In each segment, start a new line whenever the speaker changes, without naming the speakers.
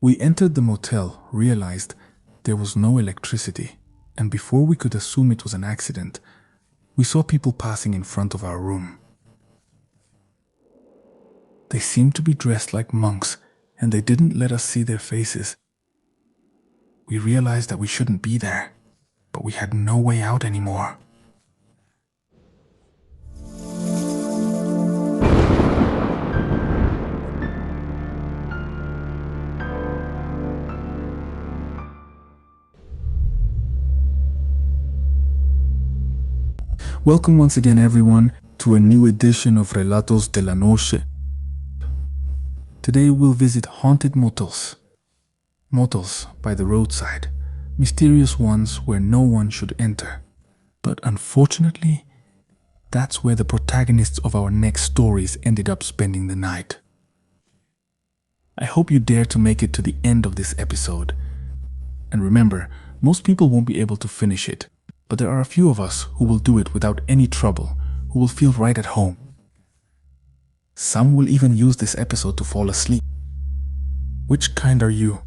We entered the motel, realized there was no electricity, and before we could assume it was an accident, we saw people passing in front of our room. They seemed to be dressed like monks, and they didn't let us see their faces. We realized that we shouldn't be there, but we had no way out anymore. Welcome once again, everyone, to a new edition of Relatos de la Noche. Today we'll visit haunted motels. Motels by the roadside, mysterious ones where no one should enter. But unfortunately, that's where the protagonists of our next stories ended up spending the night. I hope you dare to make it to the end of this episode. And remember, most people won't be able to finish it. But there are a few of us who will do it without any trouble, who will feel right at home. Some will even use this episode to fall asleep. Which kind are you?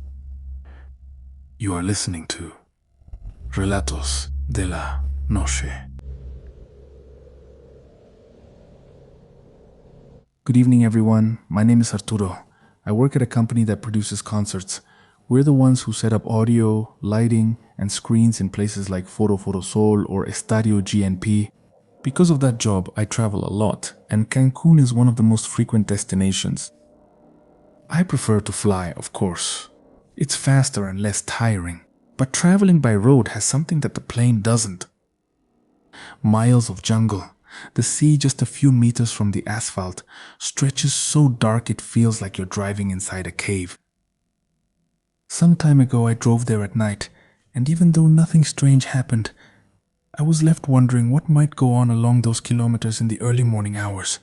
You are listening to Relatos de la Noche. Good evening, everyone. My name is Arturo. I work at a company that produces concerts. We're the ones who set up audio, lighting, and screens in places like Foro Foro Sol or Estadio GNP. Because of that job, I travel a lot, and Cancun is one of the most frequent destinations. I prefer to fly, of course. It's faster and less tiring, but traveling by road has something that the plane doesn't. Miles of jungle, the sea just a few meters from the asphalt, stretches so dark it feels like you're driving inside a cave. Some time ago I drove there at night, and even though nothing strange happened, I was left wondering what might go on along those kilometers in the early morning hours.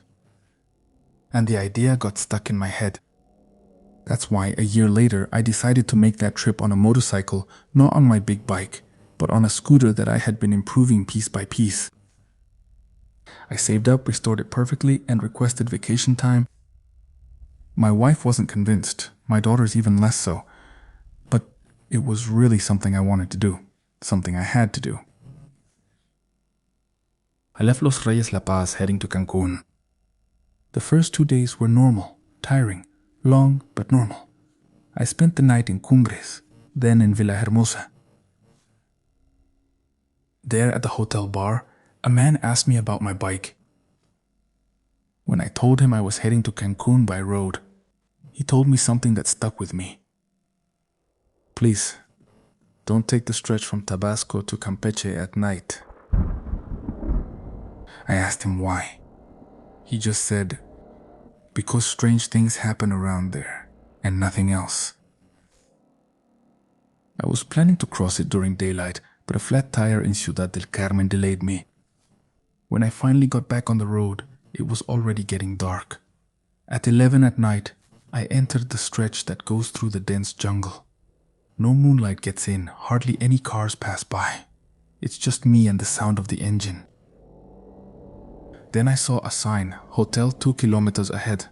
And the idea got stuck in my head. That's why a year later I decided to make that trip on a motorcycle, not on my big bike, but on a scooter that I had been improving piece by piece. I saved up, restored it perfectly, and requested vacation time. My wife wasn't convinced, my daughters even less so. It was really something I wanted to do, something I had to do. I left Los Reyes La Paz heading to Cancun. The first 2 days were normal, tiring, long but normal. I spent the night in Cumbres, then in Villahermosa. There at the hotel bar, a man asked me about my bike. When I told him I was heading to Cancun by road, he told me something that stuck with me. Please, don't take the stretch from Tabasco to Campeche at night. I asked him why. He just said, because strange things happen around there, and nothing else. I was planning to cross it during daylight, but a flat tire in Ciudad del Carmen delayed me. When I finally got back on the road, it was already getting dark. At 11 at night, I entered the stretch that goes through the dense jungle. No moonlight gets in, hardly any cars pass by. It's just me and the sound of the engine. Then I saw a sign, Hotel 2 kilometers ahead.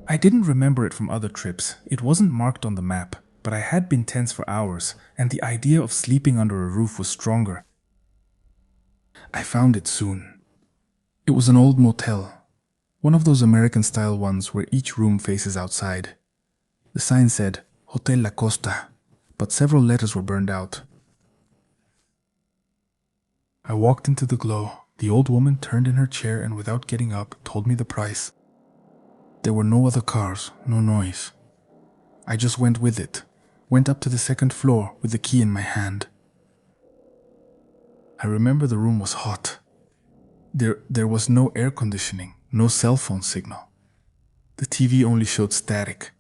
I didn't remember it from other trips. It wasn't marked on the map, but I had been tense for hours, and the idea of sleeping under a roof was stronger. I found it soon. It was an old motel, one of those American-style ones where each room faces outside. The sign said, Hotel La Costa, but several letters were burned out. I walked into the glow. The old woman turned in her chair and without getting up, told me the price. There were no other cars, no noise. I just went with it, went up to the second floor with the key in my hand. I remember the room was hot. There was no air conditioning, no cell phone signal. The TV only showed static.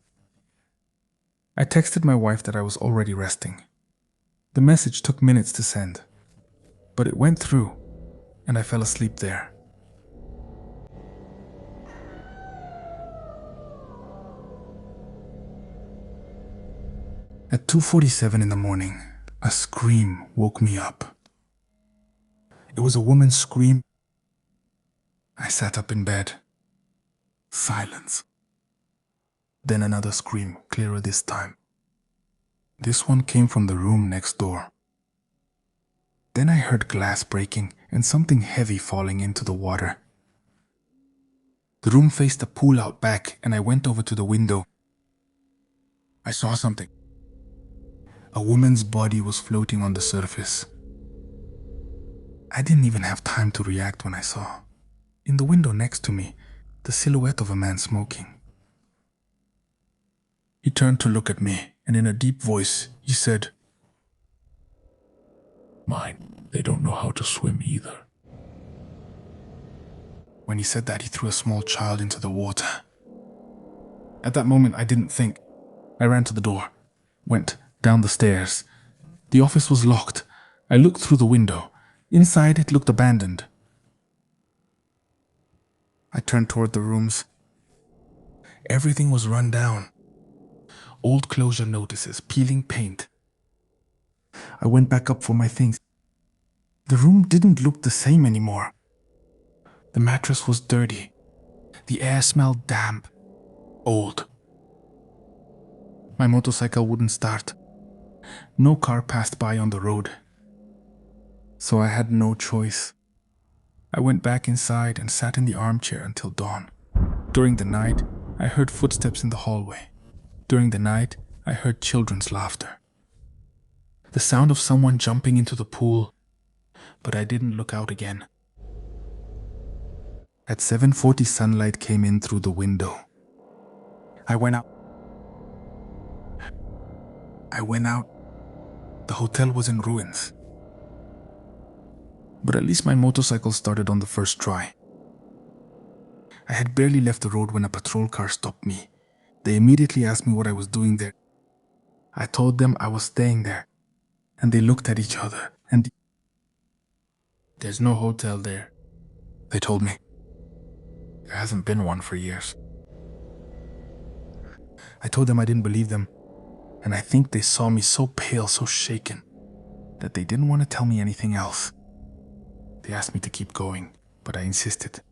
I texted my wife that I was already resting. The message took minutes to send, but it went through, and I fell asleep there. At 2:47 in the morning, a scream woke me up. It was a woman's scream. I sat up in bed. Silence. Then another scream, clearer this time. This one came from the room next door. Then I heard glass breaking and something heavy falling into the water. The room faced a pool out back, and I went over to the window. I saw something. A woman's body was floating on the surface. I didn't even have time to react when I saw, in the window next to me, the silhouette of a man smoking. He turned to look at me, and in a deep voice, he said, "Mine, they don't know how to swim either." When he said that, he threw a small child into the water. At that moment, I didn't think. I ran to the door, went down the stairs. The office was locked. I looked through the window. Inside, it looked abandoned. I turned toward the rooms. Everything was run down. Old closure notices, peeling paint. I went back up for my things. The room didn't look the same anymore. The mattress was dirty. The air smelled damp, old. My motorcycle wouldn't start. No car passed by on the road. So I had no choice. I went back inside and sat in the armchair until dawn. During the night, I heard footsteps in the hallway. During the night, I heard children's laughter. The sound of someone jumping into the pool, but I didn't look out again. At 7:40, sunlight came in through the window. I went out. The hotel was in ruins. But at least my motorcycle started on the first try. I had barely left the road when a patrol car stopped me. They immediately asked me what I was doing there. I told them I was staying there, and they looked at each other, and "There's no hotel there," they told me. "There hasn't been one for years." I told them I didn't believe them, and I think they saw me so pale, so shaken, that they didn't want to tell me anything else. They asked me to keep going, but I insisted.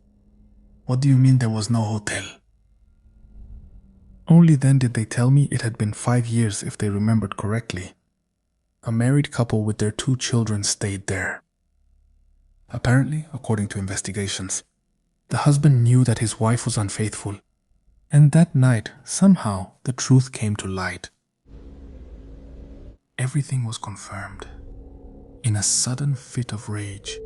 "What do you mean there was no hotel?" Only then did they tell me it had been 5 years, if they remembered correctly. A married couple with their 2 children stayed there. Apparently, according to investigations, the husband knew that his wife was unfaithful, and that night, somehow, the truth came to light. Everything was confirmed. In a sudden fit of rage.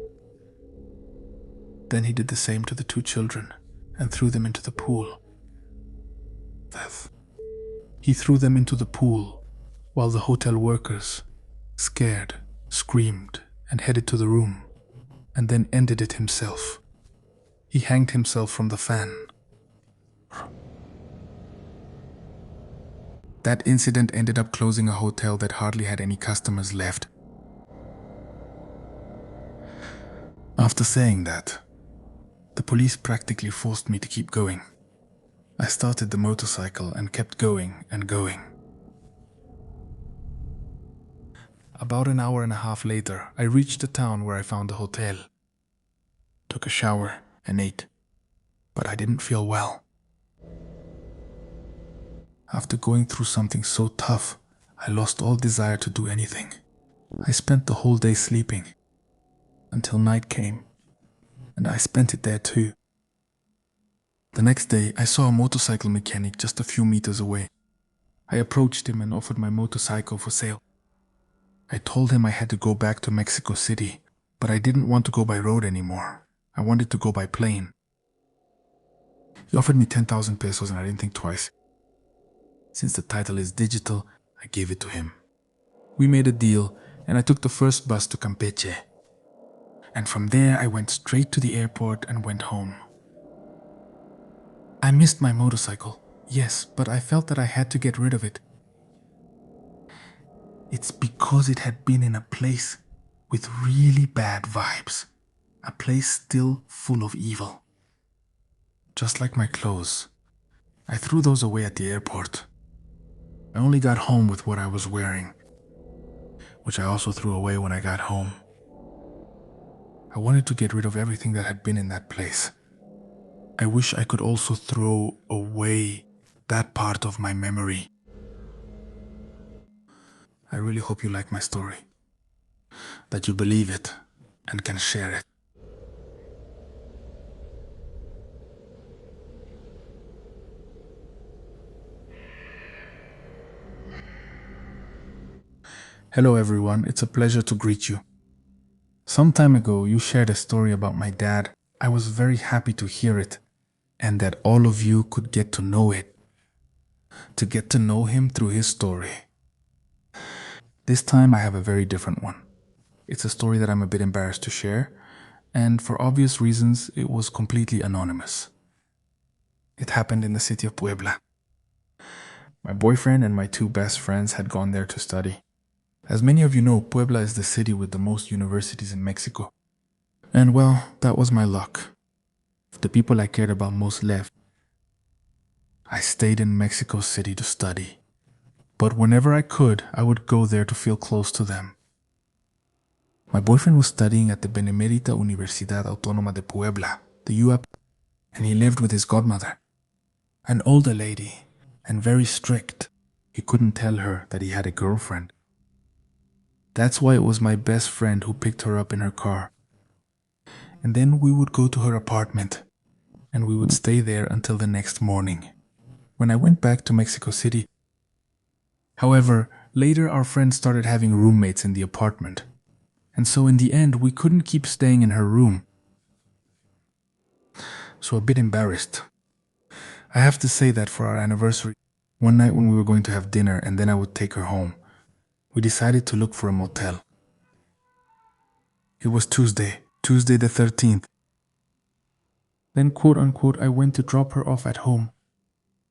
Then he did the same to the 2 children and threw them into the pool. Theft. He threw them into the pool while the hotel workers, scared, screamed and headed to the room, and then ended it himself. He hanged himself from the fan. That incident ended up closing a hotel that hardly had any customers left. After saying that, the police practically forced me to keep going. I started the motorcycle and kept going and going. About an hour and a half later, I reached the town where I found the hotel. Took a shower and ate, but I didn't feel well. After going through something so tough, I lost all desire to do anything. I spent the whole day sleeping, until night came, and I spent it there too. The next day, I saw a motorcycle mechanic just a few meters away. I approached him and offered my motorcycle for sale. I told him I had to go back to Mexico City, but I didn't want to go by road anymore. I wanted to go by plane. He offered me 10,000 pesos and I didn't think twice. Since the title is digital, I gave it to him. We made a deal and I took the first bus to Campeche. And from there I went straight to the airport and went home. I missed my motorcycle, yes, but I felt that I had to get rid of it. It's because it had been in a place with really bad vibes. A place still full of evil. Just like my clothes. I threw those away at the airport. I only got home with what I was wearing, which I also threw away when I got home. I wanted to get rid of everything that had been in that place. I wish I could also throw away that part of my memory. I really hope you like my story, that you believe it and can share it. Hello everyone, it's a pleasure to greet you. Some time ago you shared a story about my dad. I was very happy to hear it, and that all of you could get to know it, to get to know him through his story. This time I have a very different one. It's a story that I'm a bit embarrassed to share, and for obvious reasons it was completely anonymous. It happened in the city of Puebla. My boyfriend and my two best friends had gone there to study. As many of you know, Puebla is the city with the most universities in Mexico. And well, that was my luck. The people I cared about most left. I stayed in Mexico City to study. But whenever I could, I would go there to feel close to them. My boyfriend was studying at the Benemérita Universidad Autónoma de Puebla, the UAP, and he lived with his godmother, an older lady, and very strict. He couldn't tell her that he had a girlfriend. That's why it was my best friend who picked her up in her car. And then we would go to her apartment, and we would stay there until the next morning, when I went back to Mexico City. However, later our friend started having roommates in the apartment, and so in the end we couldn't keep staying in her room. So a bit embarrassed. I have to say that for our anniversary, one night when we were going to have dinner and then I would take her home, we decided to look for a motel. It was Tuesday the 13th. Then, quote unquote, I went to drop her off at home.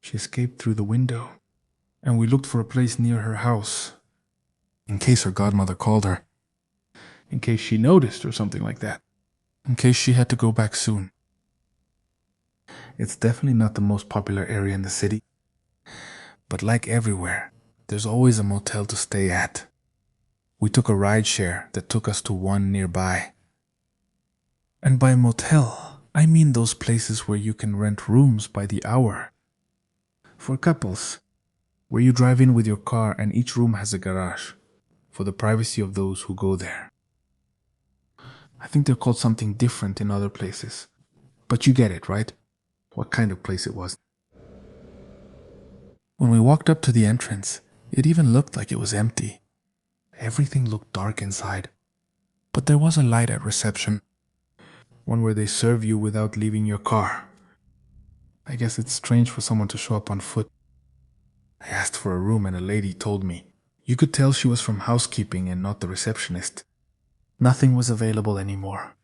She escaped through the window, and we looked for a place near her house, in case her godmother called her, in case she noticed or something like that, in case she had to go back soon. It's definitely not the most popular area in the city, but like everywhere, there's always a motel to stay at. We took a rideshare that took us to one nearby. And by motel, I mean those places where you can rent rooms by the hour. For couples, where you drive in with your car and each room has a garage, for the privacy of those who go there. I think they're called something different in other places, but you get it, right? What kind of place it was. When we walked up to the entrance, it even looked like it was empty. Everything looked dark inside, but there was a light at reception, one where they serve you without leaving your car. I guess it's strange for someone to show up on foot. I asked for a room and a lady told me. You could tell she was from housekeeping and not the receptionist. Nothing was available anymore.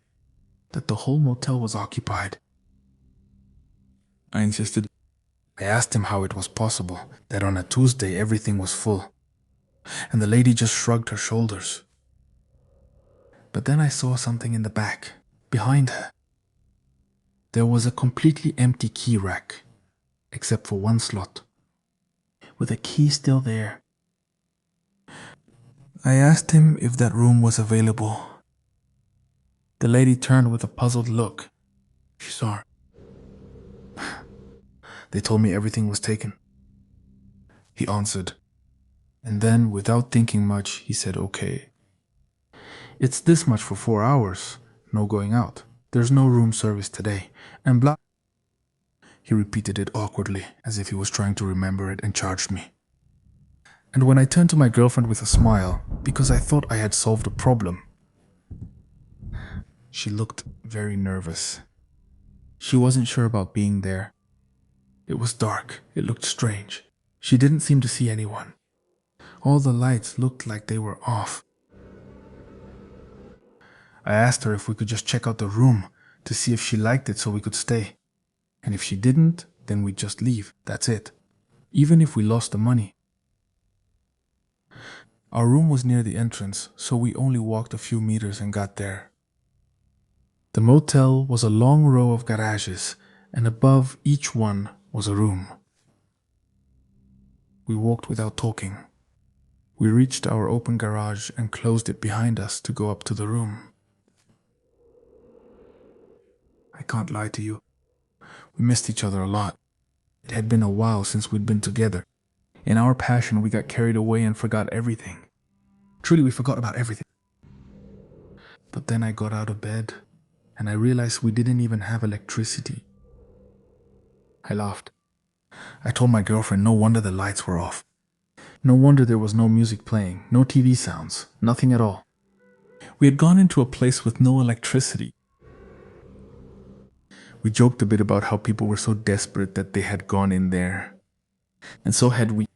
That the whole motel was occupied. I insisted. I asked him how it was possible that on a Tuesday everything was full. And the lady just shrugged her shoulders. But then I saw something in the back, behind her. There was a completely empty key rack, except for one slot, with a key still there. I asked him if that room was available. The lady turned with a puzzled look. She saw her. They told me everything was taken. He answered, and then, without thinking much, he said, okay. It's this much for 4 hours, no going out. There's no room service today, and blah. He repeated it awkwardly, as if he was trying to remember it, and charged me. And when I turned to my girlfriend with a smile, because I thought I had solved a problem, she looked very nervous. She wasn't sure about being there. It was dark. It looked strange. She didn't seem to see anyone. All the lights looked like they were off. I asked her if we could just check out the room to see if she liked it so we could stay. And if she didn't, then we'd just leave. That's it. Even if we lost the money. Our room was near the entrance, so we only walked a few meters and got there. The motel was a long row of garages, and above each one was a room. We walked without talking. We reached our open garage and closed it behind us to go up to the room. I can't lie to you. We missed each other a lot. It had been a while since we'd been together. In our passion, we got carried away and forgot everything. Truly, we forgot about everything. But then I got out of bed, and I realized we didn't even have electricity. I laughed. I told my girlfriend no wonder the lights were off. No wonder there was no music playing, no TV sounds, nothing at all. We had gone into a place with no electricity. We joked a bit about how people were so desperate that they had gone in there. And so had we.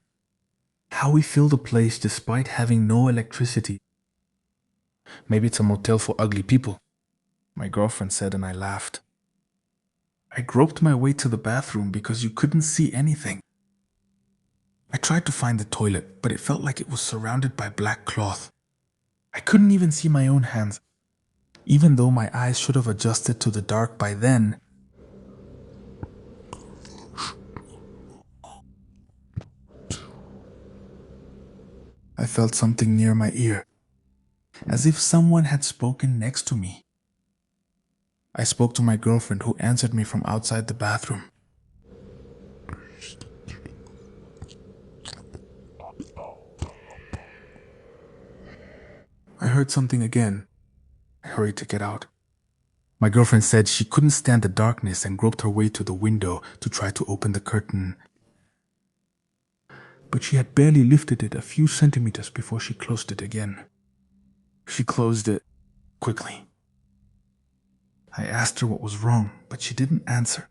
How we filled the place despite having no electricity. Maybe it's a motel for ugly people, my girlfriend said, and I laughed. I groped my way to the bathroom because you couldn't see anything. I tried to find the toilet, but it felt like it was surrounded by black cloth. I couldn't even see my own hands. Even though my eyes should have adjusted to the dark by then, I felt something near my ear, as if someone had spoken next to me. I spoke to my girlfriend, who answered me from outside the bathroom. I heard something again. I hurried to get out. My girlfriend said she couldn't stand the darkness and groped her way to the window to try to open the curtain. But she had barely lifted it a few centimeters before she closed it again. She closed it quickly. I asked her what was wrong, but she didn't answer.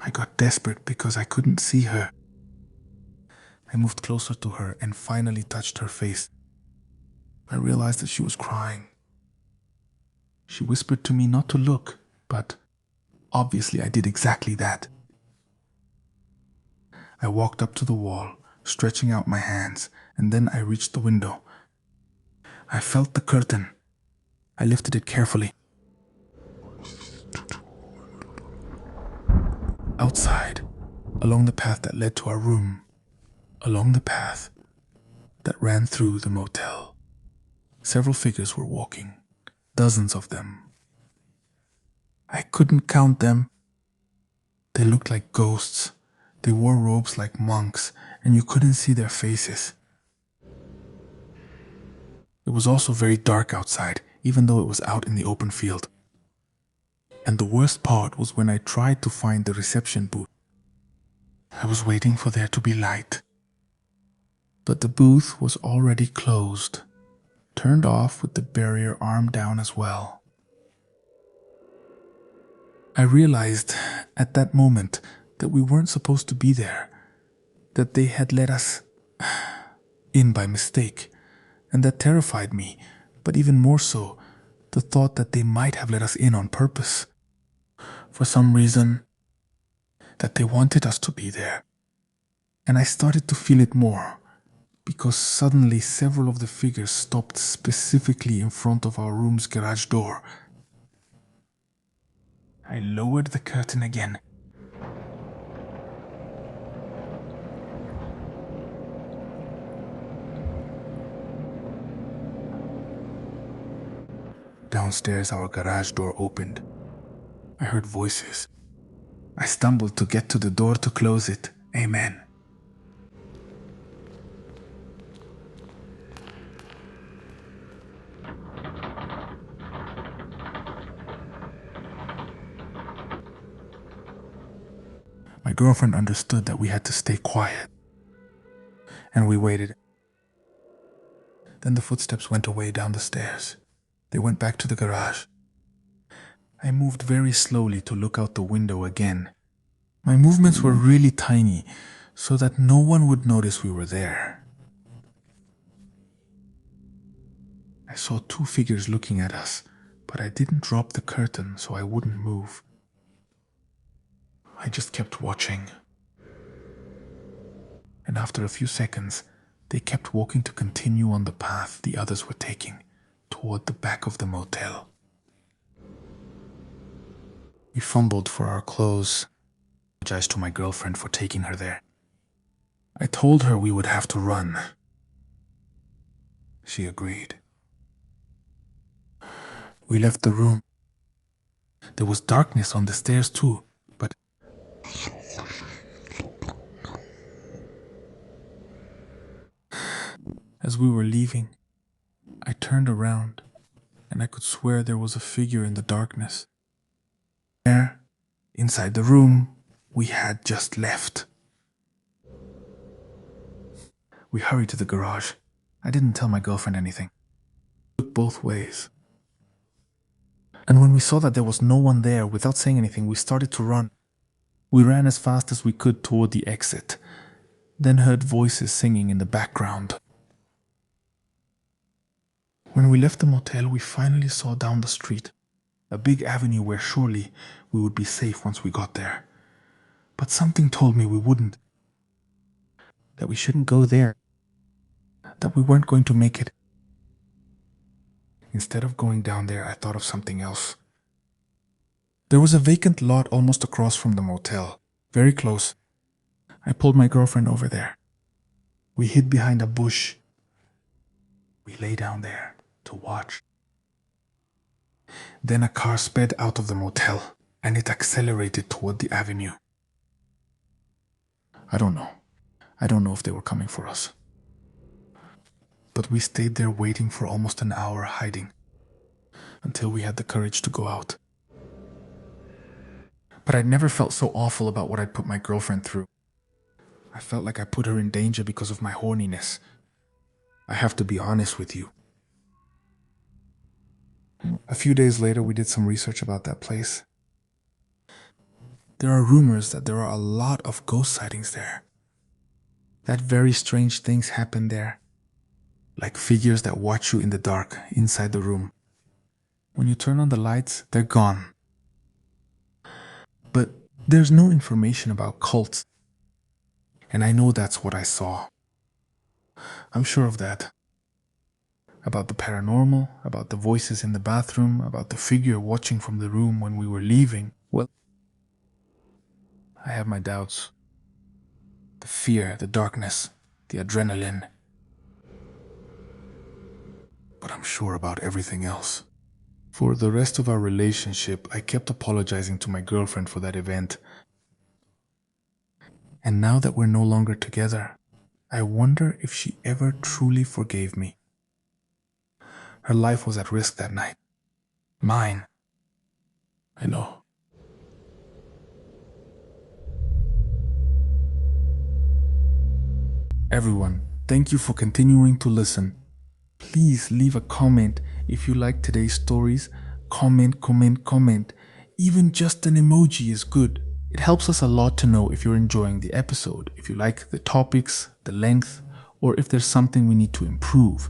I got desperate because I couldn't see her. I moved closer to her and finally touched her face. I realized that she was crying. She whispered to me not to look, but obviously I did exactly that. I walked up to the wall, stretching out my hands, and then I reached the window. I felt the curtain. I lifted it carefully. Outside, along the path that led to our room, along the path that ran through the motel, several figures were walking, dozens of them. I couldn't count them. They looked like ghosts. They wore robes like monks, and you couldn't see their faces. It was also very dark outside, even though it was out in the open field. And the worst part was when I tried to find the reception booth. I was waiting for there to be light. But the booth was already closed, turned off with the barrier arm down as well. I realized at that moment that we weren't supposed to be there, that they had let us in by mistake, and that terrified me, but even more so, the thought that they might have let us in on purpose. For some reason, that they wanted us to be there. And I started to feel it more, because suddenly several of the figures stopped specifically in front of our room's garage door. I lowered the curtain again. Downstairs, our garage door opened. I heard voices. I stumbled to get to the door to close it. Amen. My girlfriend understood that we had to stay quiet, and we waited. Then the footsteps went away down the stairs. They went back to the garage. I moved very slowly to look out the window again. My movements were really tiny, so that no one would notice we were there. I saw two figures looking at us, but I didn't drop the curtain so I wouldn't move. I just kept watching. And after a few seconds, they kept walking to continue on the path the others were taking, toward the back of the motel. We fumbled for our clothes. I apologized to my girlfriend for taking her there. I told her we would have to run. She agreed. We left the room. There was darkness on the stairs too, but As we were leaving, I turned around and I could swear there was a figure in the darkness. There, inside the room we had just left. We hurried to the garage. I didn't tell my girlfriend anything. We looked both ways. And when we saw that there was no one there, without saying anything, we started to run. We ran as fast as we could toward the exit, then heard voices singing in the background. When we left the motel, we finally saw down the street a big avenue where surely we would be safe once we got there. But something told me we wouldn't. That we shouldn't go there. That we weren't going to make it. Instead of going down there, I thought of something else. There was a vacant lot almost across from the motel, very close. I pulled my girlfriend over there. We hid behind a bush. We lay down there to watch. Then a car sped out of the motel, and it accelerated toward the avenue. I don't know if they were coming for us. But we stayed there waiting for almost an hour, hiding, until we had the courage to go out. But I'd never felt so awful about what I'd put my girlfriend through. I felt like I put her in danger because of my horniness. I have to be honest with you. A few days later, we did some research about that place. There are rumors that there are a lot of ghost sightings there. That very strange things happen there. Like figures that watch you in the dark, inside the room. When you turn on the lights, they're gone. But there's no information about cults. And I know that's what I saw. I'm sure of that. About the paranormal, about the voices in the bathroom, about the figure watching from the room when we were leaving. Well, I have my doubts. The fear, the darkness, the adrenaline. But I'm sure about everything else. For the rest of our relationship, I kept apologizing to my girlfriend for that event. And now that we're no longer together, I wonder if she ever truly forgave me. Her life was at risk that night. Mine. I know. Everyone, thank you for continuing to listen. Please leave a comment if you like today's stories. Comment. Even just an emoji is good. It helps us a lot to know if you're enjoying the episode, if you like the topics, the length, or if there's something we need to improve.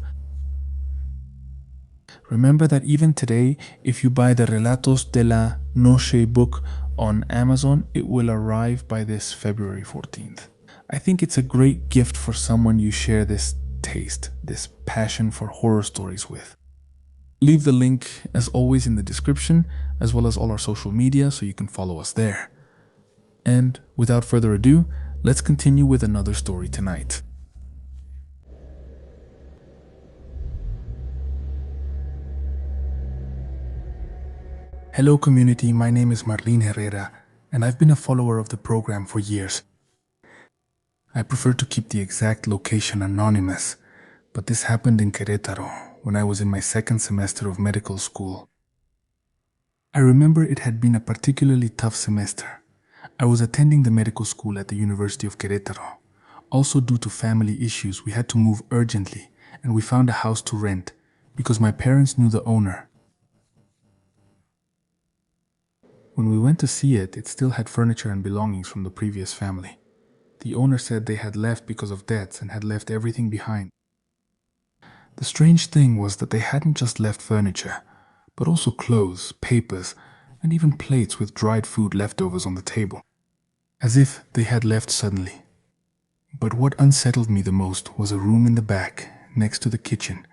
Remember that even today, if you buy the Relatos de la Noche book on Amazon, it will arrive by this February 14th. I think it's a great gift for someone you share this taste, this passion for horror stories with. Leave the link, as always, in the description, as well as all our social media, so you can follow us there. And without further ado, let's continue with another story tonight. Hello community, my name is Marlene Herrera, and I've been a follower of the program for years. I prefer to keep the exact location anonymous, but this happened in Querétaro when I was in my second semester of medical school. I remember it had been a particularly tough semester. I was attending the medical school at the University of Querétaro. Also due to family issues, we had to move urgently, and we found a house to rent because my parents knew the owner. When we went to see it, it still had furniture and belongings from the previous family. The owner said they had left because of debts and had left everything behind. The strange thing was that they hadn't just left furniture, but also clothes, papers, and even plates with dried food leftovers on the table, as if they had left suddenly. But what unsettled me the most was a room in the back, next to the kitchen,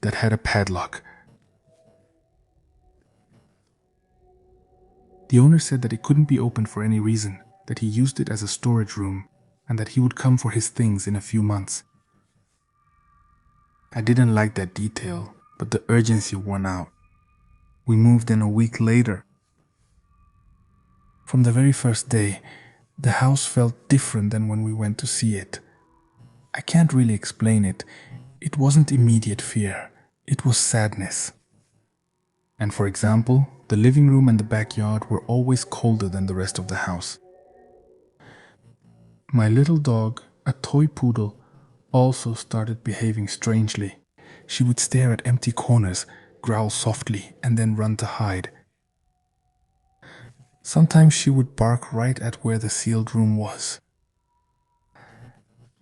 that had a padlock. The owner said that it couldn't be opened for any reason, that he used it as a storage room, and that he would come for his things in a few months. I didn't like that detail, but the urgency won out. We moved in a week later. From the very first day, the house felt different than when we went to see it. I can't really explain it. It wasn't immediate fear, it was sadness. And for example, the living room and the backyard were always colder than the rest of the house. My little dog, a toy poodle, also started behaving strangely. She would stare at empty corners, growl softly, and then run to hide. Sometimes she would bark right at where the sealed room was.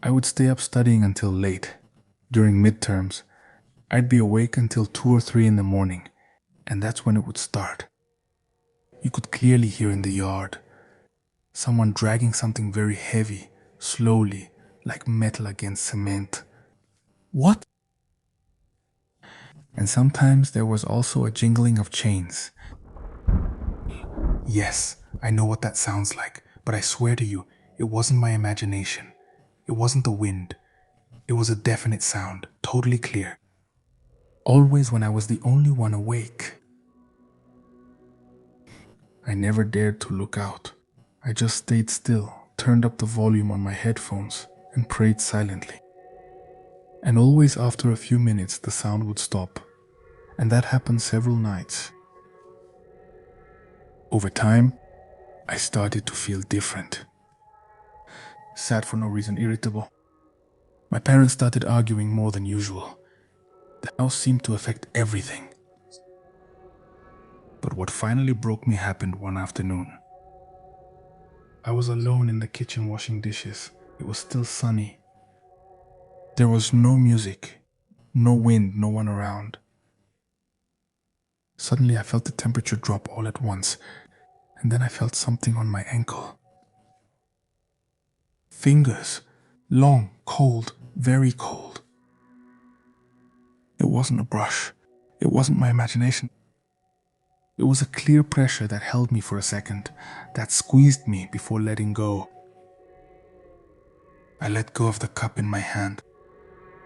I would stay up studying until late. During midterms, I'd be awake until 2 or 3 in the morning, and that's when it would start. You could clearly hear in the yard someone dragging something very heavy, slowly, like metal against cement. What? And sometimes there was also a jingling of chains. Yes, I know what that sounds like, but I swear to you, it wasn't my imagination. It wasn't the wind. It was a definite sound, totally clear. Always when I was the only one awake. I never dared to look out. I just stayed still, turned up the volume on my headphones, and prayed silently. And always after a few minutes the sound would stop, and that happened several nights. Over time, I started to feel different. Sad for no reason, irritable. My parents started arguing more than usual. The house seemed to affect everything. But what finally broke me happened one afternoon. I was alone in the kitchen washing dishes. It was still sunny. There was no music, no wind, no one around. Suddenly I felt the temperature drop all at once, and then I felt something on my ankle. Fingers, long, cold, very cold. It wasn't a brush. It wasn't my imagination. It was a clear pressure that held me for a second, that squeezed me before letting go. I let go of the cup in my hand.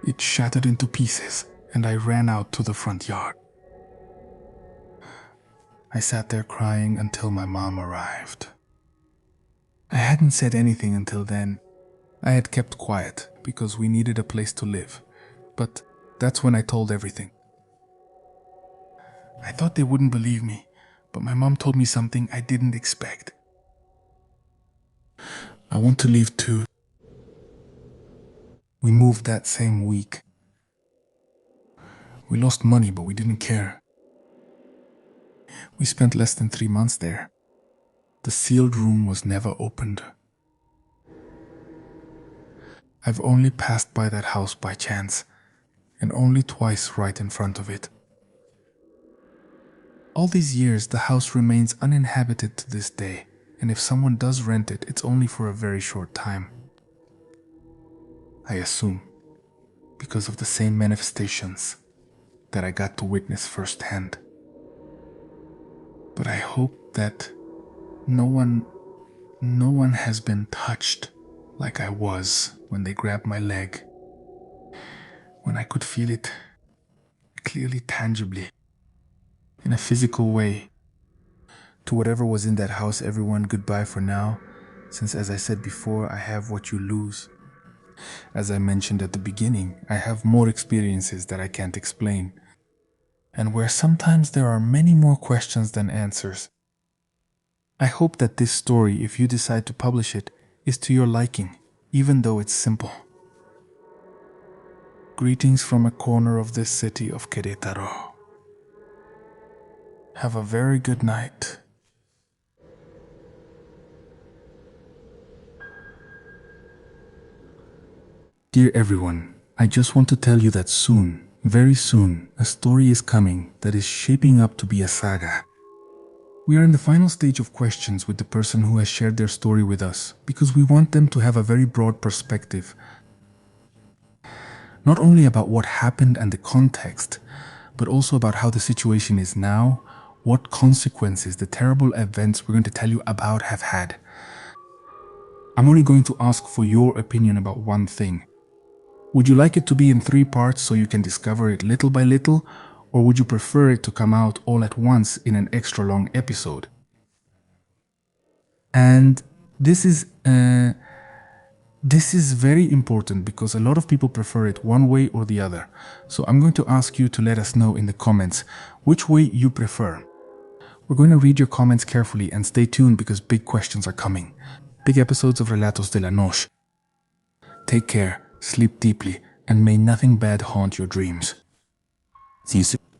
It shattered into pieces, and I ran out to the front yard. I sat there crying until my mom arrived. I hadn't said anything until then. I had kept quiet because we needed a place to live, but that's when I told everything. I thought they wouldn't believe me, but my mom told me something I didn't expect. I want to leave too. We moved that same week. We lost money, but we didn't care. We spent less than 3 months there. The sealed room was never opened. I've only passed by that house by chance, and only twice right in front of it. All these years, the house remains uninhabited to this day, and if someone does rent it, it's only for a very short time. I assume, because of the same manifestations that I got to witness firsthand. But I hope that no one has been touched like I was when they grabbed my leg, when I could feel it clearly, tangibly, in a physical way. To whatever was in that house, everyone, goodbye for now, since as I said before, I have what you lose. As I mentioned at the beginning, I have more experiences that I can't explain, and where sometimes there are many more questions than answers. I hope that this story, if you decide to publish it, is to your liking, even though it's simple. Greetings from a corner of this city of Querétaro. Have a very good night. Dear everyone, I just want to tell you that soon, very soon, a story is coming that is shaping up to be a saga. We are in the final stage of questions with the person who has shared their story with us, because we want them to have a very broad perspective, not only about what happened and the context, but also about how the situation is now, what consequences the terrible events we're going to tell you about have had. I'm only going to ask for your opinion about one thing. Would you like it to be in 3 parts so you can discover it little by little, or would you prefer it to come out all at once in an extra long episode? And this is This is very important because a lot of people prefer it one way or the other. So I'm going to ask you to let us know in the comments which way you prefer. We're going to read your comments carefully and stay tuned because big questions are coming. Big episodes of Relatos de la Noche. Take care, sleep deeply, and may nothing bad haunt your dreams. See you soon.